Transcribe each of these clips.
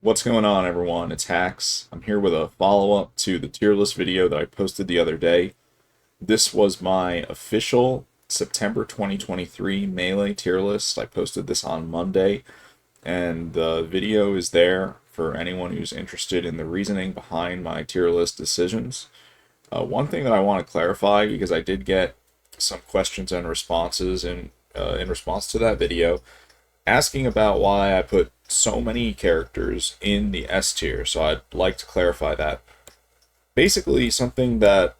What's going on, everyone? It's Hacks. I'm here with a follow-up to the tier list video that I posted the other day. This was my official September 2023 Melee tier list. I posted this on Monday, and the video is there for anyone who's interested in the reasoning behind my tier list decisions. One thing that I want to clarify, because I did get some questions and responses in response to that video, asking about why I put so many characters in the S tier, so I'd like to clarify that. Basically, something that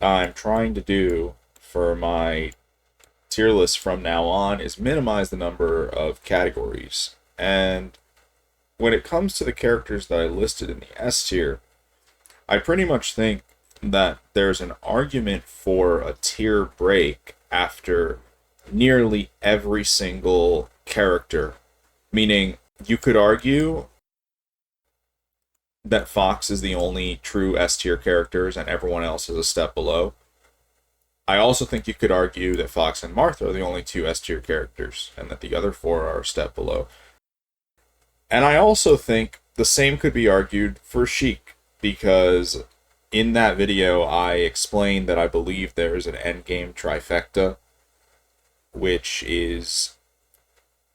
I'm trying to do for my tier list from now on is minimize the number of categories. And when it comes to the characters that I listed in the S tier, I pretty much think that there's an argument for a tier break after nearly every single character. Meaning, you could argue that Fox is the only true S tier characters and everyone else is a step below. I also think you could argue that Fox and Martha are the only two S tier characters and that the other four are a step below. And I also think the same could be argued for Sheik, because in that video I explained that I believe there's an endgame trifecta, which is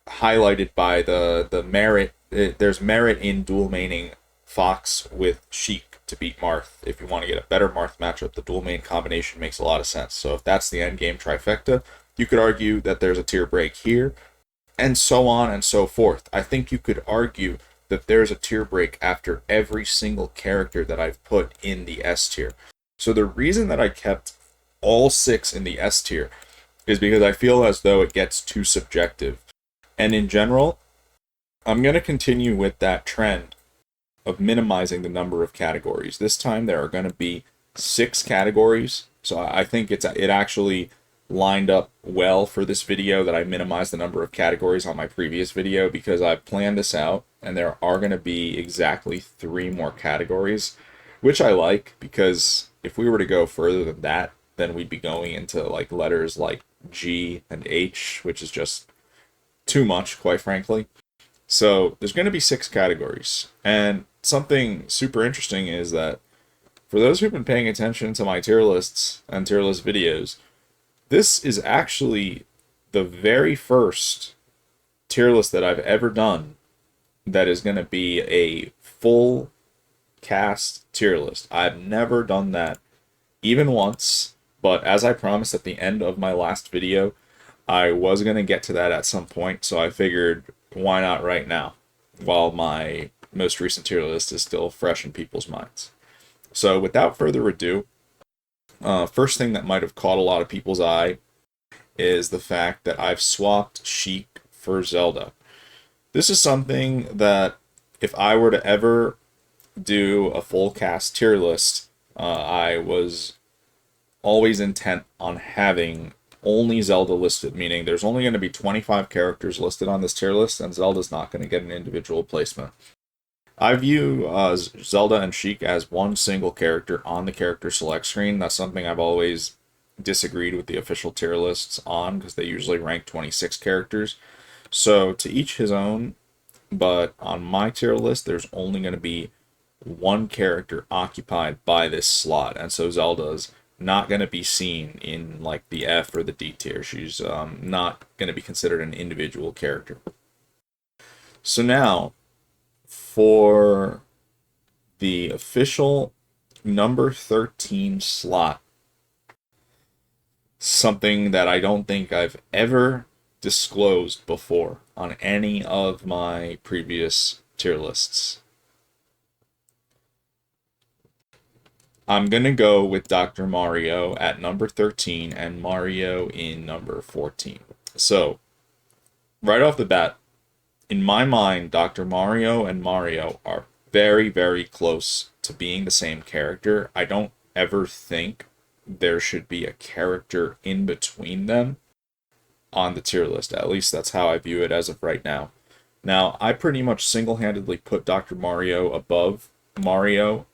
highlighted by the merit. There's merit in dual maining Fox with Sheik to beat Marth. If you want to get a better Marth matchup, the dual main combination makes a lot of sense. So if that's the endgame trifecta, you could argue that there's a tier break here, and so on and so forth. I think you could argue that there's a tier break after every single character that I've put in the S tier. So the reason that I kept all 6 in the S tier is because I feel as though it gets too subjective. And in general, I'm going to continue with that trend of minimizing the number of categories. This time there are going to be 6 categories. So I think it actually lined up well for this video that I minimized the number of categories on my previous video, because I planned this out and there are going to be exactly 3 more categories, which I like, because if we were to go further than that, then we'd be going into like letters like G and H, which is just too much, quite frankly. So there's going to be 6 categories. And something super interesting is that for those who've been paying attention to my tier lists and tier list videos, this is actually the very first tier list that I've ever done that is going to be a full cast tier list. I've never done that even once, but as I promised at the end of my last video, I was going to get to that at some point, so I figured, why not right now, while my most recent tier list is still fresh in people's minds. So without further ado, first thing that might have caught a lot of people's eye is the fact that I've swapped Sheik for Zelda. This is something that if I were to ever do a full cast tier list, I was always intent on having only Zelda listed, meaning there's only going to be 25 characters listed on this tier list, and Zelda's not going to get an individual placement. I view Zelda and Sheik as one single character on the character select screen. That's something I've always disagreed with the official tier lists on, because they usually rank 26 characters. So to each his own, but on my tier list, there's only going to be one character occupied by this slot, and so Zelda's not going to be seen in like the F or the D tier. She's not going to be considered an individual character. So now, for the official number 13 slot, something that I don't think I've ever disclosed before on any of my previous tier lists. I'm going to go with Dr. Mario at number 13 and Mario in number 14. So, right off the bat, in my mind, Dr. Mario and Mario are very, very close to being the same character. I don't ever think there should be a character in between them on the tier list. At least that's how I view it as of right now. Now, I pretty much single-handedly put Dr. Mario above Mario,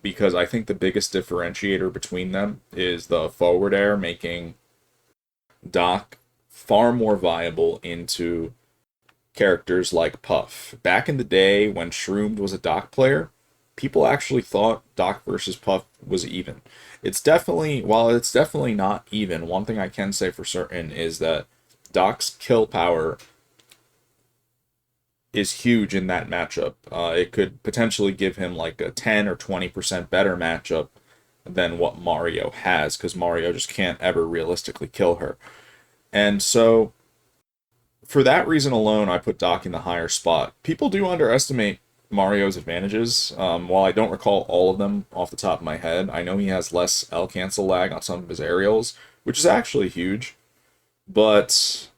because I think the biggest differentiator between them is the forward air, making Doc far more viable into characters like Puff. Back in the day when Shroomed was a Doc player, people actually thought Doc versus Puff was even. While it's definitely not even, one thing I can say for certain is that Doc's kill power is huge in that matchup. It could potentially give him like a 10 or 20% better matchup than what Mario has, because Mario just can't ever realistically kill her. And so, for that reason alone, I put Doc in the higher spot. People do underestimate Mario's advantages. While I don't recall all of them off the top of my head, I know he has less L cancel lag on some of his aerials, which is actually huge. But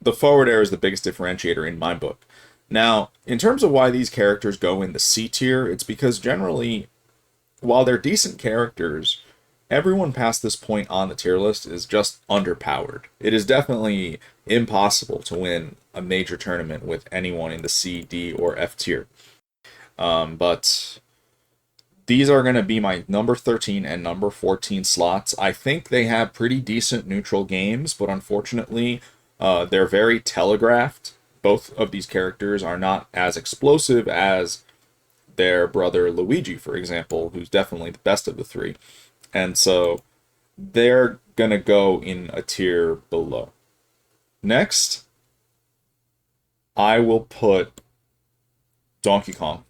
the forward air is the biggest differentiator in my book. Now, in terms of why these characters go in the C tier, it's because generally, while they're decent characters, everyone past this point on the tier list is just underpowered. It is definitely impossible to win a major tournament with anyone in the C, D, or F tier. But these are going to be my number 13 and number 14 slots. I think they have pretty decent neutral games, but unfortunately, they're very telegraphed. Both of these characters are not as explosive as their brother Luigi, for example, who's definitely the best of the three. And so they're going to go in a tier below. Next, I will put Donkey Kong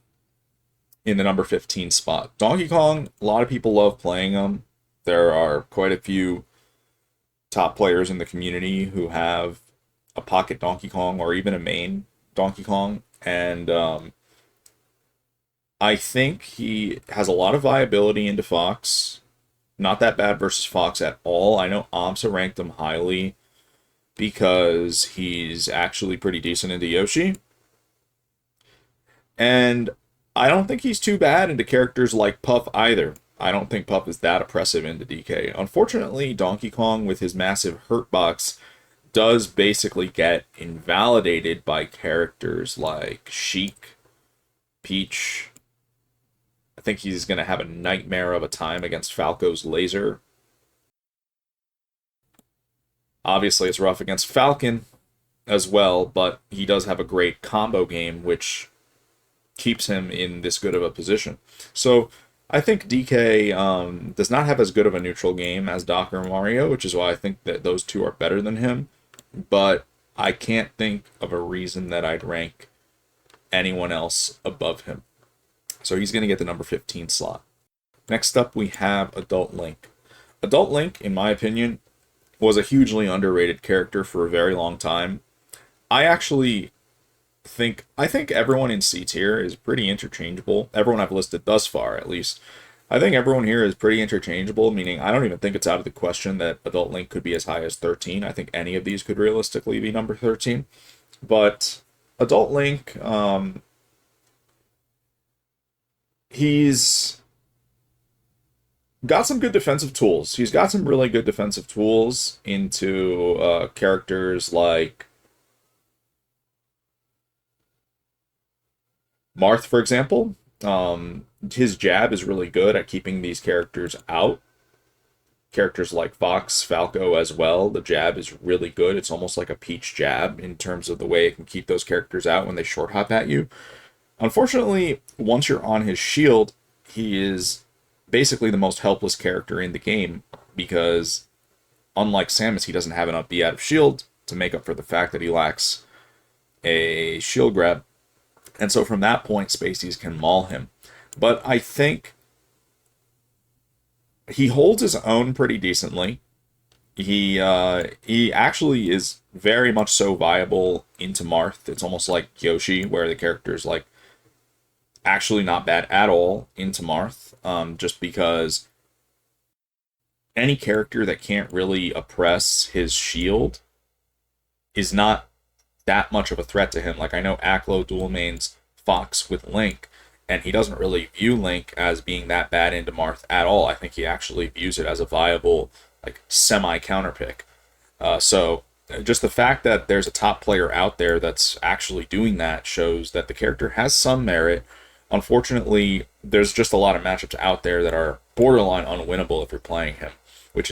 in the number 15 spot. Donkey Kong, a lot of people love playing him. There are quite a few top players in the community who have a pocket Donkey Kong or even a main Donkey Kong. And I think he has a lot of viability into Fox. Not that bad versus Fox at all. I know AMSA ranked him highly because he's actually pretty decent into Yoshi. And I don't think he's too bad into characters like Puff either. I don't think Puff is that oppressive into DK. Unfortunately, Donkey Kong with his massive hurt box does basically get invalidated by characters like Sheik, Peach. I think he's going to have a nightmare of a time against Falco's laser. Obviously, it's rough against Falcon as well, but he does have a great combo game, which keeps him in this good of a position. So I think DK does not have as good of a neutral game as Doc or Mario, which is why I think that those two are better than him. But I can't think of a reason that I'd rank anyone else above him. So he's going to get the number 15 slot. Next up, we have Adult Link. Adult Link, in my opinion, was a hugely underrated character for a very long time. I think everyone in C tier is pretty interchangeable. Everyone I've listed thus far, at least. I think everyone here is pretty interchangeable, meaning I don't even think it's out of the question that Adult Link could be as high as 13. I think any of these could realistically be number 13. But Adult Link, he's got some good defensive tools. He's got some really good defensive tools into characters like Marth, for example. His jab is really good at keeping these characters out. Characters like Fox, Falco as well. The jab is really good. It's almost like a Peach jab in terms of the way it can keep those characters out when they short hop at you. Unfortunately, once you're on his shield, he is basically the most helpless character in the game because, unlike Samus, he doesn't have enough B out of shield to make up for the fact that he lacks a shield grab. And so from that point, Spaceys can maul him. But I think he holds his own pretty decently. He actually is very much so viable into Marth. It's almost like Yoshi, where the character's like actually not bad at all into Marth, just because any character that can't really oppress his shield is not that much of a threat to him. Like, I know Aklo dual mains Fox with Link, and he doesn't really view Link as being that bad into Marth at all. I think he actually views it as a viable, like, semi-counter pick. So just the fact that there's a top player out there that's actually doing that shows that the character has some merit. Unfortunately, there's just a lot of matchups out there that are borderline unwinnable if you're playing him, which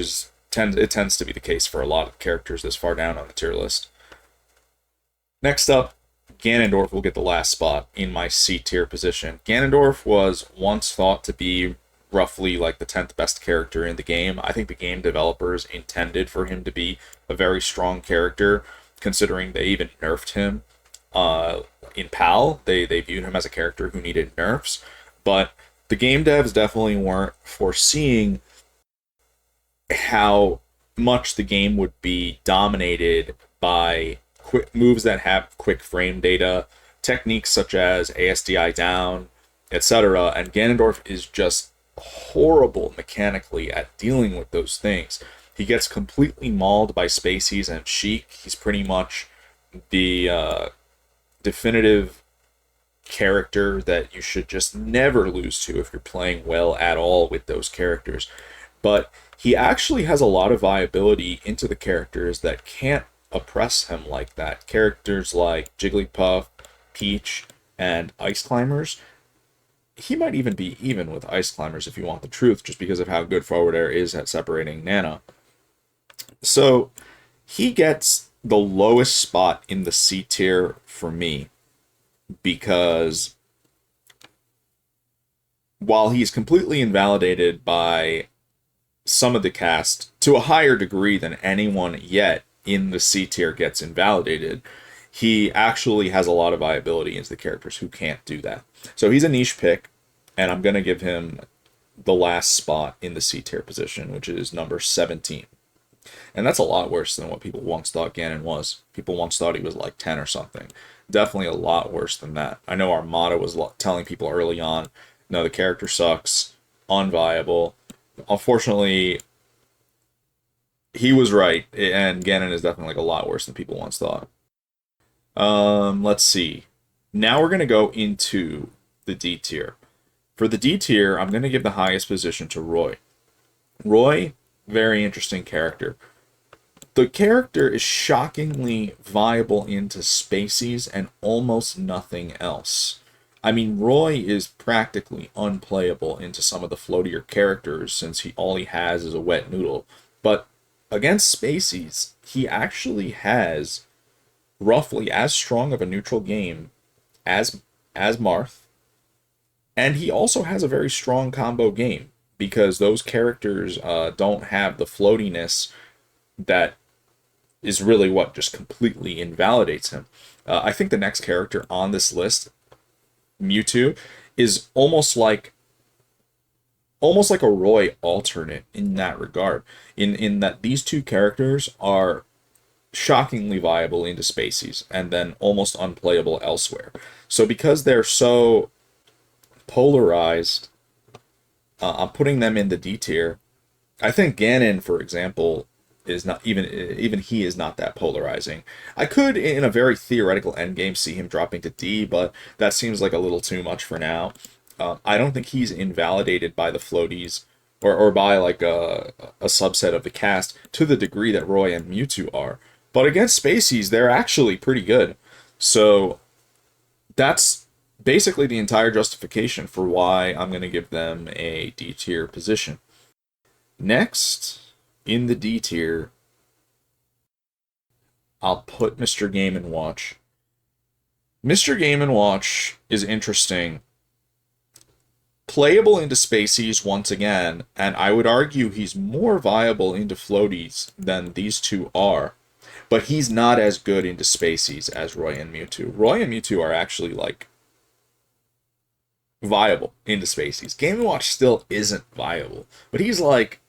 tends to be the case for a lot of characters this far down on the tier list. Next up, Ganondorf will get the last spot in my C tier position. Ganondorf was once thought to be roughly like the 10th best character in the game. I think the game developers intended for him to be a very strong character, considering they even nerfed him in PAL. They viewed him as a character who needed nerfs, but the game devs definitely weren't foreseeing how much the game would be dominated by quick moves that have quick frame data, techniques such as ASDI down, etc. And Ganondorf is just horrible mechanically at dealing with those things. He gets completely mauled by Spacies and Sheik. He's pretty much the definitive character that you should just never lose to if you're playing well at all with those characters. But he actually has a lot of viability into the characters that can't oppress him like that. Characters like Jigglypuff, Peach, and Ice Climbers. He might even be even with Ice Climbers if you want the truth, just because of how good forward air is at separating Nana. So he gets the lowest spot in the C tier for me, because while he's completely invalidated by some of the cast to a higher degree than anyone yet in the C tier gets invalidated, he actually has a lot of viability into the characters who can't do that. So he's a niche pick, and I'm going to give him the last spot in the C tier position, which is number 17. And that's a lot worse than what people once thought Ganon was. People once thought he was like 10 or something. Definitely a lot worse than that. I know Armada was telling people early on, no, the character sucks, unviable. Unfortunately, he was right, and Ganon is definitely like a lot worse than people once thought. Let's see. Now we're going to go into the D tier. For the D tier, I'm going to give the highest position to Roy. Roy, very interesting character. The character is shockingly viable into Spacies and almost nothing else. I mean, Roy is practically unplayable into some of the floatier characters since all he has is a wet noodle. But against Spacies, he actually has roughly as strong of a neutral game as Marth, and he also has a very strong combo game because those characters don't have the floatiness that is really what just completely invalidates him. I think the next character on this list, Mewtwo, is almost like a Roy alternate in that regard. In that these two characters are shockingly viable into Spacies and then almost unplayable elsewhere. So because they're so polarized, I'm putting them in the D tier. I think Ganon, for example, is not even he is not that polarizing. I could, in a very theoretical endgame, see him dropping to D, but that seems like a little too much for now. I don't think he's invalidated by the floaties or by like a subset of the cast to the degree that Roy and Mewtwo are. But against Spacies, they're actually pretty good. So that's basically the entire justification for why I'm going to give them a D tier position. Next, in the D tier, I'll put Mr. Game & Watch. Mr. Game & Watch is interesting. Playable into Spacies once again, and I would argue he's more viable into floaties than these two are. But he's not as good into Spacies as Roy and Mewtwo. Roy and Mewtwo are actually, like, viable into Spacies. Game & Watch still isn't viable. But he's, like,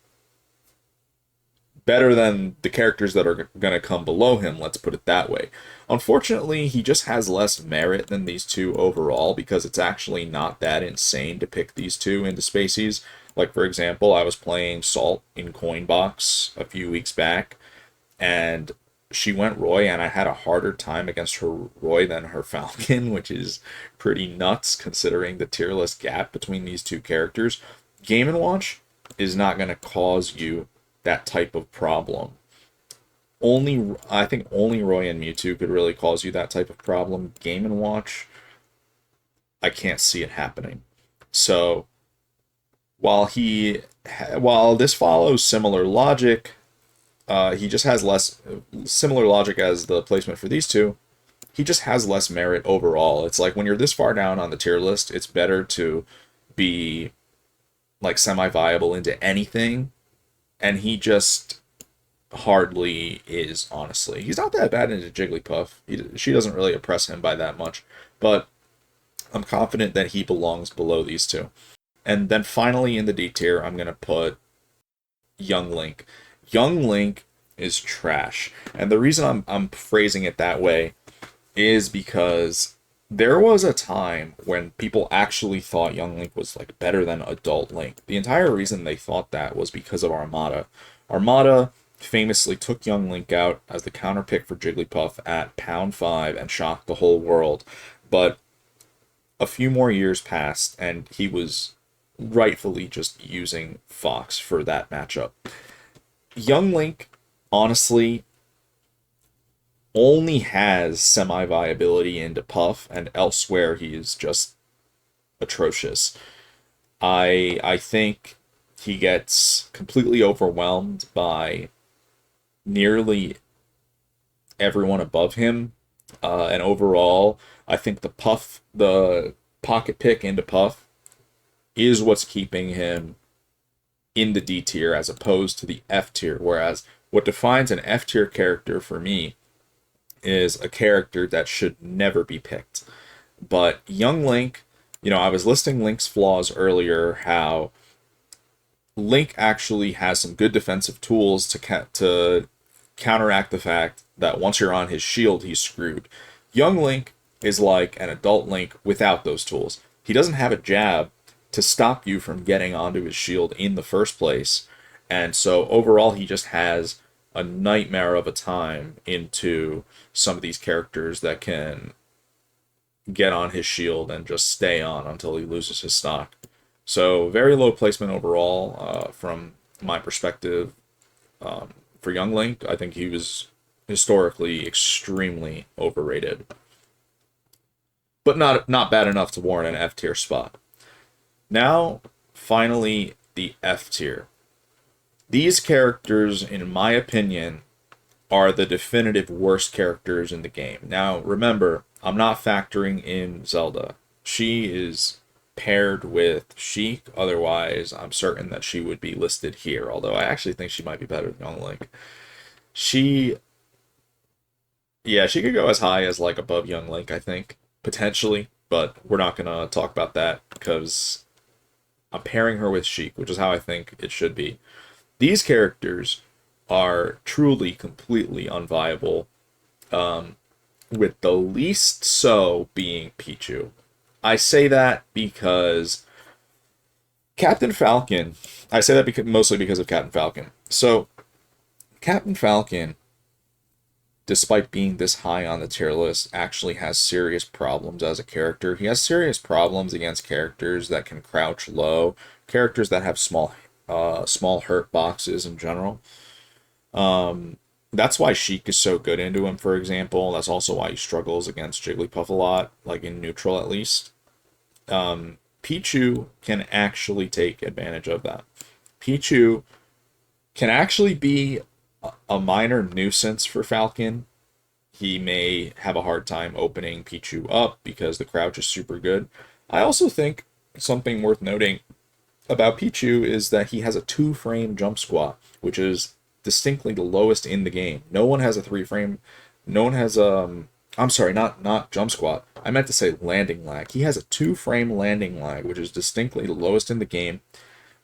better than the characters that are going to come below him, let's put it that way. Unfortunately, he just has less merit than these two overall because it's actually not that insane to pick these two into Spacies. Like, for example, I was playing Salt in Coinbox a few weeks back, and she went Roy, and I had a harder time against her Roy than her Falcon, which is pretty nuts considering the tier list gap between these two characters. Game & Watch is not going to cause you that type of problem. I think only Roy and Mewtwo could really cause you that type of problem. Game & Watch, I can't see it happening. So while this follows similar logic, he just has less similar logic as the placement for these two. he just has less merit overall. It's like when you're this far down on the tier list, it's better to be like semi-viable into anything, and he just hardly is, honestly. He's not that bad into Jigglypuff. She doesn't really oppress him by that much, but I'm confident that he belongs below these two. And then finally in the D tier, I'm going to put Young Link. Young Link is trash. And the reason I'm phrasing it that way is because there was a time when people actually thought Young Link was like better than Adult Link. The entire reason they thought that was because of Armada. Armada famously took Young Link out as the counter pick for Jigglypuff at pound 5 and shocked the whole world. But a few more years passed and he was rightfully just using Fox for that matchup. Young Link, honestly, only has semi-viability into Puff, and elsewhere he is just atrocious. I think he gets completely overwhelmed by nearly everyone above him, and overall, I think the pocket pick into Puff is what's keeping him in the D tier as opposed to the F tier, whereas what defines an F tier character for me is a character that should never be picked. But Young Link, I was listing Link's flaws earlier, how Link actually has some good defensive tools to counteract the fact that once you're on his shield, he's screwed. Young Link is like an Adult Link without those tools. He doesn't have a jab to stop you from getting onto his shield in the first place. And so overall, he just has a nightmare of a time into some of these characters that can get on his shield and just stay on until he loses his stock. So very low placement overall from my perspective. For Young Link, I think he was historically extremely overrated, but not bad enough to warrant an F tier spot. Now, finally, the F tier. These characters, in my opinion, are the definitive worst characters in the game. Now, remember, I'm not factoring in Zelda. She is paired with Sheik, otherwise I'm certain that she would be listed here, although I actually think she might be better than Young Link. She could go as high as like above Young Link, I think, potentially, but we're not going to talk about that because I'm pairing her with Sheik, which is how I think it should be. These characters are truly completely unviable, with the least so being Pichu. I say that because Captain Falcon, mostly because of Captain Falcon. So, Captain Falcon, despite being this high on the tier list, actually has serious problems as a character. He has serious problems against characters that can crouch low, characters that have small hurt boxes in general. That's why Sheik is so good into him, for example. That's also why he struggles against Jigglypuff a lot, like in neutral at least. Pichu can actually take advantage of that. Pichu can actually be a minor nuisance for Falcon. He may have a hard time opening Pichu up because the crouch is super good. I also think something worth noting about Pichu is that he has a 2-frame jump squat, which is distinctly the lowest in the game. No one has a 3-frame. No one has I'm sorry, not jump squat. I meant to say landing lag. He has a 2-frame landing lag, which is distinctly the lowest in the game.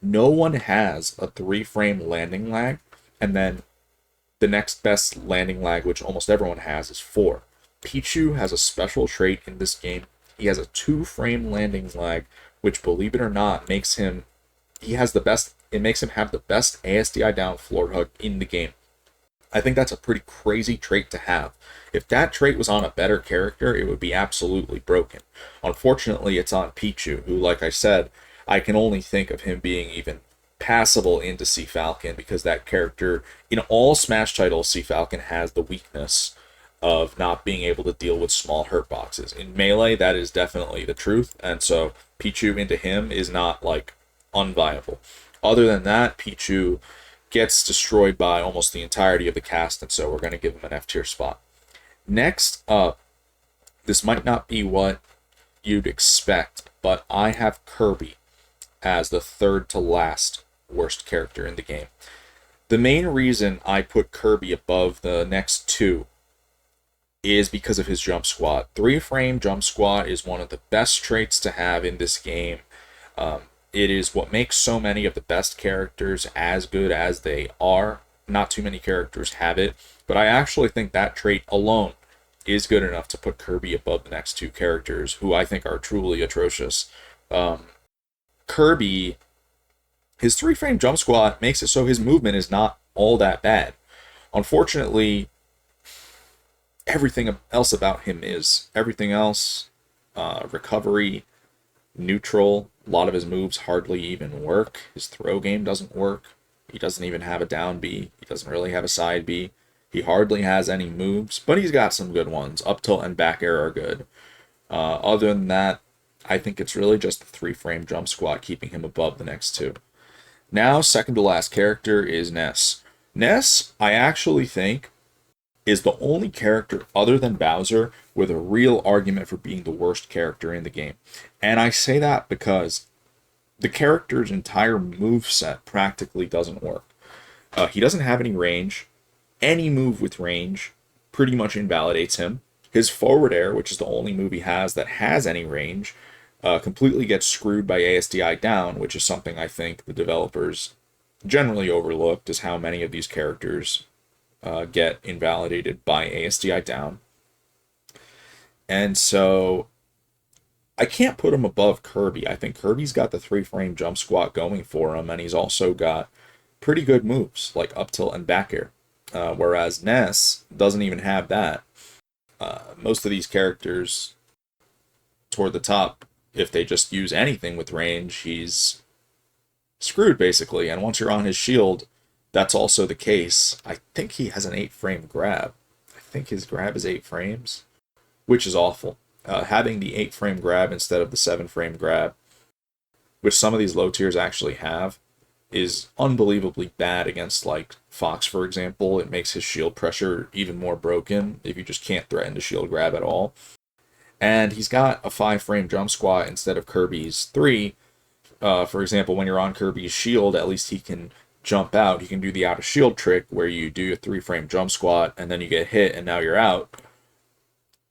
No one has a 3-frame landing lag, and then the next best landing lag, which almost everyone has, is 4. Pichu has a special trait in this game. He has a 2-frame landing lag, which, believe it or not, makes him have the best ASDI down floor hug in the game. I think that's a pretty crazy trait to have. If that trait was on a better character, it would be absolutely broken. Unfortunately, it's on Pichu, who, like I said, I can only think of him being even passable into Sea Falcon because that character, in all Smash titles, Sea Falcon has the weakness of not being able to deal with small hurt boxes. In Melee, that is definitely the truth, and so Pichu into him is not, like, unviable. Other than that, Pichu gets destroyed by almost the entirety of the cast, and so we're going to give him an F tier spot. Next up this might not be what you'd expect, but I have Kirby as the third to last worst character in the game. The main reason I put Kirby above the next two is because of his jump squat. 3-frame jump squat is one of the best traits to have in this game. It is what makes so many of the best characters as good as they are. Not too many characters have it, but I actually think that trait alone is good enough to put Kirby above the next two characters, who I think are truly atrocious. Kirby, his 3-frame jump squat makes it so his movement is not all that bad. Unfortunately, everything else about him is. Everything else, recovery, neutral, a lot of his moves hardly even work. His throw game doesn't work. He doesn't even have a down B. He doesn't really have a side B. He hardly has any moves, but he's got some good ones. Up tilt and back air are good. Other than that, I think it's really just the 3-frame jump squat keeping him above the next two. Now, second to last character is Ness. Ness, I actually think, is the only character other than Bowser with a real argument for being the worst character in the game. And I say that because the character's entire moveset practically doesn't work. He doesn't have any range. Any move with range pretty much invalidates him. His forward air, which is the only move he has that has any range, completely gets screwed by ASDI down, which is something I think the developers generally overlooked, is how many of these characters get invalidated by ASDI down. And so I can't put him above Kirby. I think Kirby's got the 3-frame jump squat going for him, and he's also got pretty good moves like up tilt and back air. Whereas Ness doesn't even have that. Most of these characters toward the top, if they just use anything with range, he's screwed basically. And once you're on his shield, that's also the case. I think he has an 8-frame grab. I think his grab is 8 frames, which is awful. Having the 8-frame grab instead of the 7-frame grab, which some of these low tiers actually have, is unbelievably bad against, like, Fox, for example. It makes his shield pressure even more broken if you just can't threaten to shield grab at all. And he's got a 5-frame jump squat instead of Kirby's 3. For example, when you're on Kirby's shield, at least he can jump out. He can do the out of shield trick where you do a 3-frame jump squat and then you get hit and now you're out.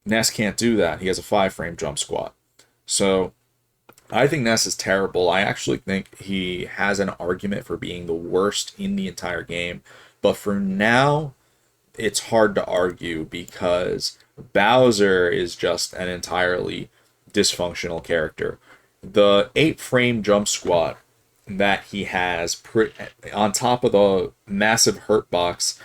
Ness can't do that. He has a 5-frame jump squat. So I think Ness is terrible. I actually think he has an argument for being the worst in the entire game. But for now, it's hard to argue because Bowser is just an entirely dysfunctional character. The 8-frame jump squat that he has on top of the massive hurt box,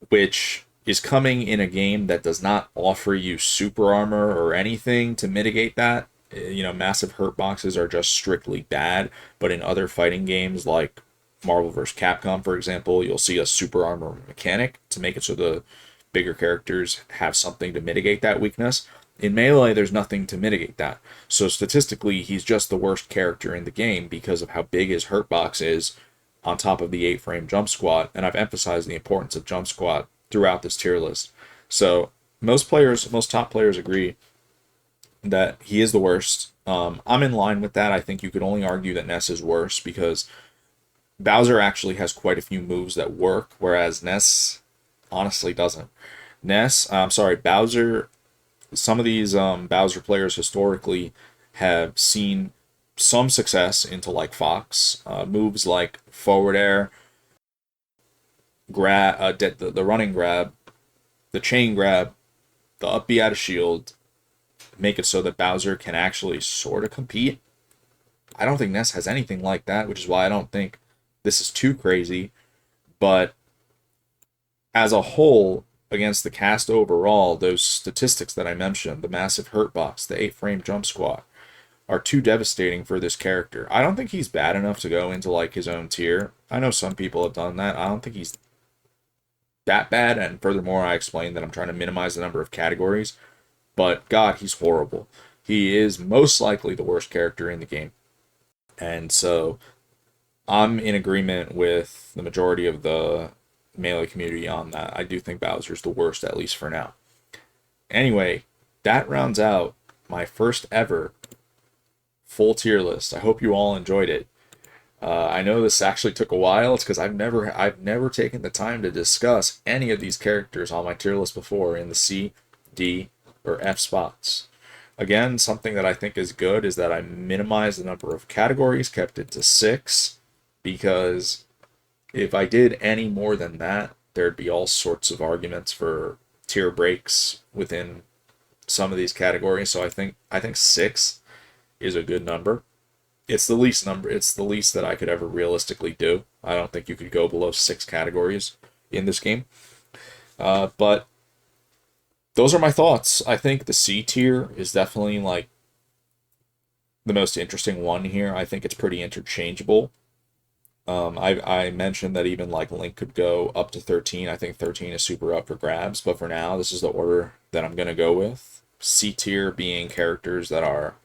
which is coming in a game that does not offer you super armor or anything to mitigate that. You know, massive hurt boxes are just strictly bad, but in other fighting games like Marvel vs. Capcom, for example, you'll see a super armor mechanic to make it so the bigger characters have something to mitigate that weakness. In Melee, there's nothing to mitigate that. So statistically, he's just the worst character in the game because of how big his hurt box is on top of the 8-frame jump squat, and I've emphasized the importance of jump squat throughout this tier list. So most top players agree that he is the worst. I'm in line with that. I think you could only argue that Ness is worse because Bowser actually has quite a few moves that work, whereas Ness honestly doesn't. Bowser, some of these Bowser players historically have seen some success into like Fox. Moves like forward air, the running grab, the chain grab, the up B out of shield, make it so that Bowser can actually sort of compete. I don't think Ness has anything like that, which is why I don't think this is too crazy. But as a whole, against the cast overall, those statistics that I mentioned, the massive hurt box, the 8-frame jump squat, are too devastating for this character. I don't think he's bad enough to go into like his own tier. I know some people have done that. I don't think he's that bad, and furthermore, I explained that I'm trying to minimize the number of categories. But God, he's horrible. He is most likely the worst character in the game. And so I'm in agreement with the majority of the Melee community on that. I do think Bowser's the worst, at least for now. Anyway, that rounds out my first ever full tier list. I hope you all enjoyed it. I know this actually took a while. It's because I've never taken the time to discuss any of these characters on my tier list before in the C, D, or F spots. Again, something that I think is good is that I minimized the number of categories, kept it to 6, because if I did any more than that, there'd be all sorts of arguments for tier breaks within some of these categories. So I think 6 is a good number. It's the least number. It's the least that I could ever realistically do. I don't think you could go below 6 categories in this game. But those are my thoughts. I think the C tier is definitely like the most interesting one here. I think it's pretty interchangeable. I mentioned that even like Link could go up to 13. I think 13 is super up for grabs, but for now, this is the order that I'm going to go with. C tier being characters that are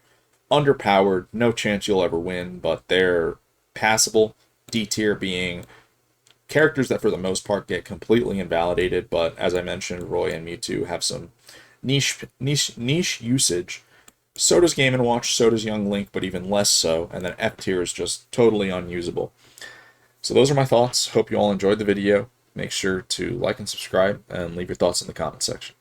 underpowered, no chance you'll ever win, but they're passable. D tier being characters that for the most part get completely invalidated, but as I mentioned, Roy and Mewtwo have some niche usage. So does Game & Watch, so does Young Link, but even less so, and then F tier is just totally unusable. So those are my thoughts. Hope you all enjoyed the video. Make sure to like and subscribe, and leave your thoughts in the comment section.